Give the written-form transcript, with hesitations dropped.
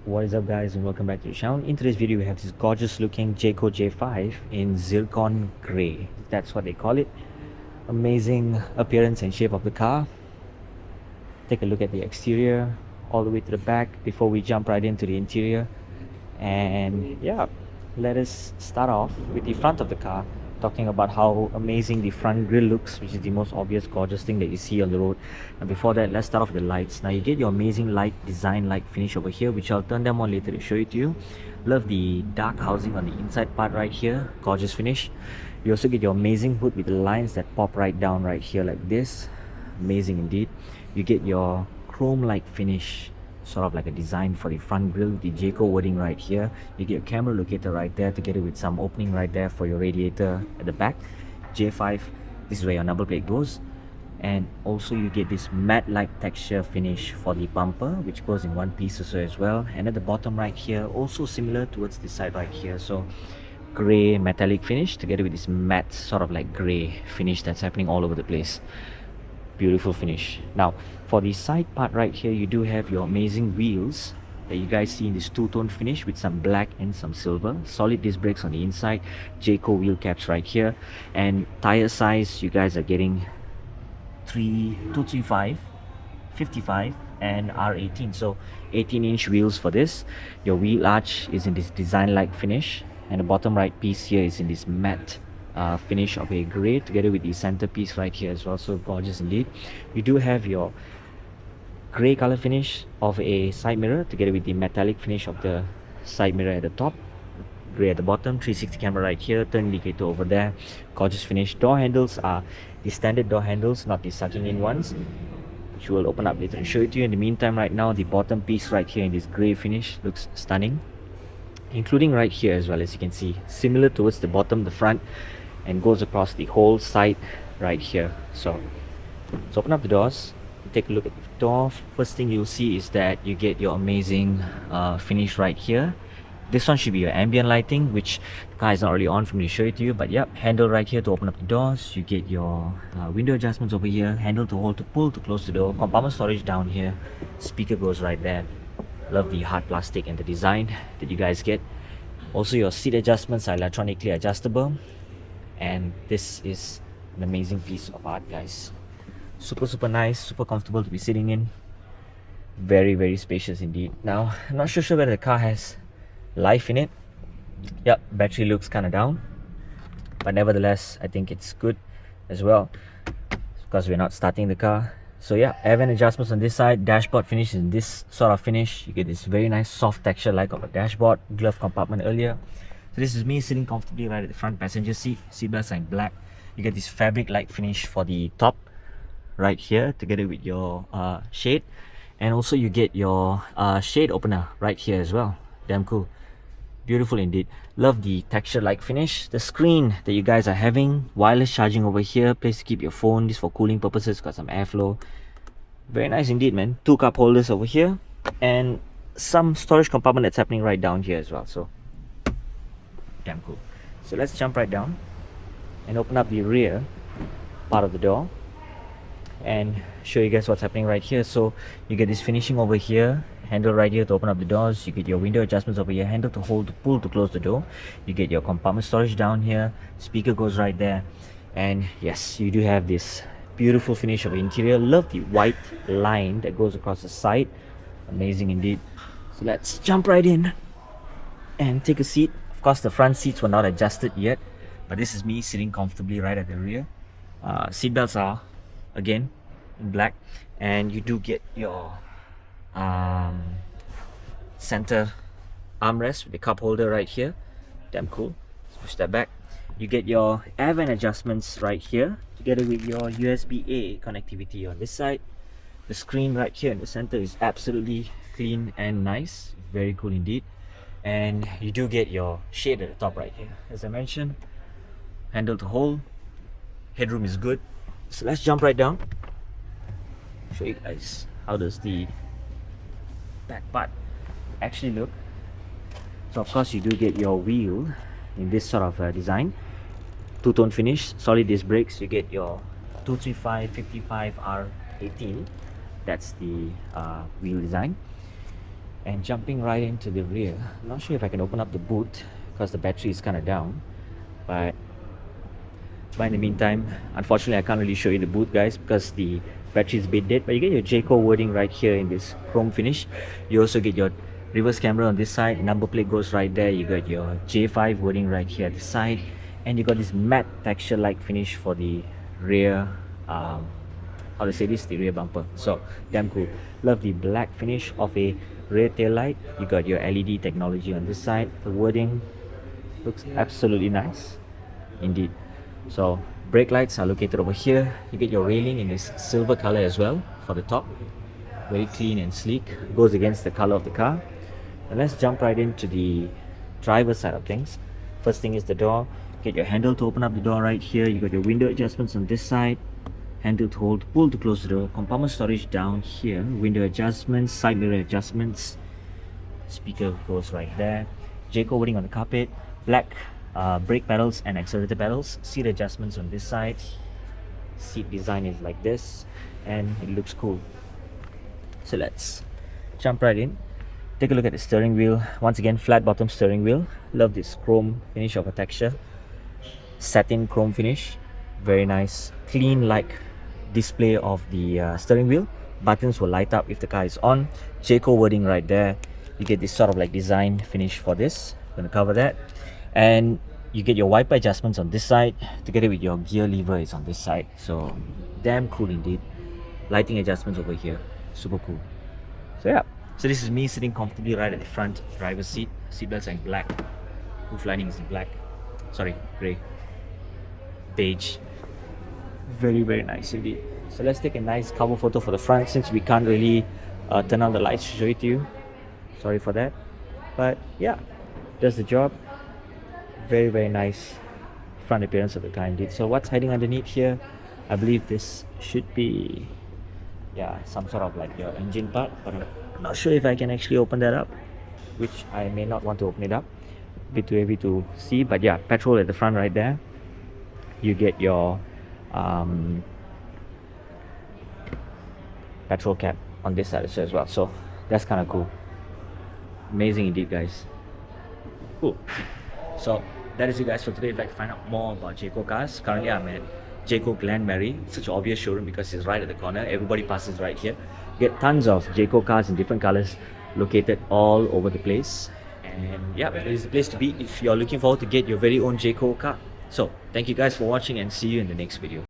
What is up, guys, and welcome back to the channel. In today's video we have this gorgeous looking JAECOO J5 in zircon grey. That's what they call it. Amazing appearance and shape of the car. Take a look at the exterior all the way to the back before we jump right into the interior. And yeah, let us start off with the front of the car, talking about how amazing the front grille looks, which is the most obvious gorgeous thing that you see on the road. And before that, let's start off with the lights. Now you get your amazing light design, light finish over here, which I'll turn them on later to show it to you. Love the dark housing on the inside part right here, gorgeous finish. You also get your amazing hood with the lines that pop right down right here like this, amazing indeed. You get your chrome like finish, sort of like a design for the front grille, the JAECOO wording right here. You get your camera locator right there, together with some opening right there for your radiator at the back. J5, this is where your number plate goes. And also you get this matte like texture finish for the bumper, which goes in one piece or so as well. And at the bottom right here, also similar towards this side right here, so grey metallic finish together with this matte sort of like grey finish that's happening all over the place. Beautiful finish. Now for the side part right here, you do have your amazing wheels that you guys see in this two-tone finish with some black and some silver. Solid disc brakes on the inside, JAECOO wheel caps right here. And tire size, you guys are getting 235, 55 and R18, so 18-inch wheels for this. Your wheel arch is in this design like finish, and the bottom right piece here is in this matte finish of a grey, together with the centerpiece right here as well, so gorgeous indeed. You do have your grey color finish of a side mirror, together with the metallic finish of the side mirror at the top, grey at the bottom, 360 camera right here, turn indicator over there, gorgeous finish. Door handles are the standard door handles, not the sucking in ones, which will open up later and show it to you. In the meantime, right now, the bottom piece right here in this grey finish looks stunning, including right here as well, as you can see, similar towards the bottom, the front, and goes across the whole side right here. So let's open up the doors, take a look at the door. First thing you'll see is that you get your amazing finish right here. This one should be your ambient lighting, which the car is not really on for me to show it to you, but yep, handle right here to open up the doors. You get your window adjustments over here, handle to hold, to pull, to close the door, compartment storage down here, speaker goes right there. Love the hard plastic and the design that you guys get. Also your seat adjustments are electronically adjustable, and this is an amazing piece of art, guys. Super nice, super comfortable to be sitting in. Very spacious indeed. Now I'm not sure whether the car has life in it. Yep, battery looks kind of down, but nevertheless I think it's good as well, because we're not starting the car. So yeah, air vent adjustments on this side, dashboard finish in this sort of finish. You get this very nice soft texture like of a dashboard, glove compartment earlier. So this is me sitting comfortably right at the front passenger seat. Seatbelts are in black. You get this fabric like finish for the top right here, together with your shade, and also you get your shade opener right here as well. Damn cool, beautiful indeed. Love the texture like finish. The screen that you guys are having, wireless charging over here, place to keep your phone, this for cooling purposes, got some airflow. Very nice indeed, man. Two cup holders over here, and some storage compartment that's happening right down here as well, so damn cool. So let's jump right down and open up the rear part of the door and show you guys what's happening right here. So you get this finishing over here, handle right here to open up the doors. You get your window adjustments over here, handle to hold, to pull, to close the door. You get your compartment storage down here, speaker goes right there, and yes, you do have this beautiful finish of the interior. Love the white line that goes across the side, amazing indeed. So let's jump right in and take a seat. Of course, the front seats were not adjusted yet, but this is me sitting comfortably right at the rear. Seatbelts are again in black, and you do get your center armrest with the cup holder right here. Damn cool. Let's push that back. You get your air vent adjustments right here, together with your USB-A connectivity on this side. The screen right here in the center is absolutely clean and nice, very cool indeed. And you do get your shade at the top right here, as I mentioned. Handle to hold, headroom is good. So let's jump right down, show you guys how does the back part actually look. So of course you do get your wheel in this sort of design, two-tone finish, solid disc brakes. You get your 235 55 R18, that's the wheel design. And jumping right into the rear, I'm not sure if I can open up the boot because the battery is kind of down, but in the meantime, unfortunately I can't really show you the boot, guys, because the battery is a bit dead. But you get your JAECOO wording right here in this chrome finish. You also get your reverse camera on this side, number plate goes right there. You got your J5 wording right here at the side, and you got this matte texture like finish for the rear how to say this, the rear bumper. So damn cool. Love the black finish of a rear tail light. You got your LED technology on this side. The wording looks absolutely nice indeed. So brake lights are located over here. You get your railing in this silver color as well for the top. Very clean and sleek, goes against the color of the car. And let's jump right into the driver's side of things. First thing is the door. Get your handle to open up the door right here. You got your window adjustments on this side, handle to hold, pull to close the door, compartment storage down here, window adjustments, side mirror adjustments, speaker goes right there, JAECOO wording on the carpet, black brake pedals and accelerator pedals, seat adjustments on this side, seat design is like this, and it looks cool. So let's jump right in. Take a look at the steering wheel. Once again, flat bottom steering wheel. Love this chrome finish of a texture, satin chrome finish, very nice, clean like display of the steering wheel. Buttons will light up if the car is on. JAECOO wording right there. You get this sort of like design finish for this. I'm gonna cover that. And you get your wiper adjustments on this side, together with your gear lever is on this side. So damn cool indeed. Lighting adjustments over here, super cool. So yeah, so this is me sitting comfortably right at the front driver's seat. Seatbelts are in black, roof lining is in black, sorry, grey, beige. Very nice indeed. So let's take a nice cover photo for the front, since we can't really turn on the lights to show it to you. Sorry for that, but yeah, does the job. Very nice front appearance of the car indeed. So what's hiding underneath here? I believe this should be, yeah, some sort of like your engine part, but I'm not sure if I can actually open that up, which I may not want to open it up. A bit too heavy to see, but yeah, petrol at the front right there. You get your petrol cap on this side as well, so that's kind of cool. Amazing indeed, guys. Cool. So that is it, guys, for today. If you'd like to find out more about JAECOO cars, currently I'm at JAECOO Glenmarie. Such an obvious showroom because it's right at the corner. Everybody passes right here. You get tons of JAECOO cars in different colors located all over the place. And yeah, it is the place to be if you're looking forward to get your very own JAECOO car. So thank you guys for watching, and see you in the next video.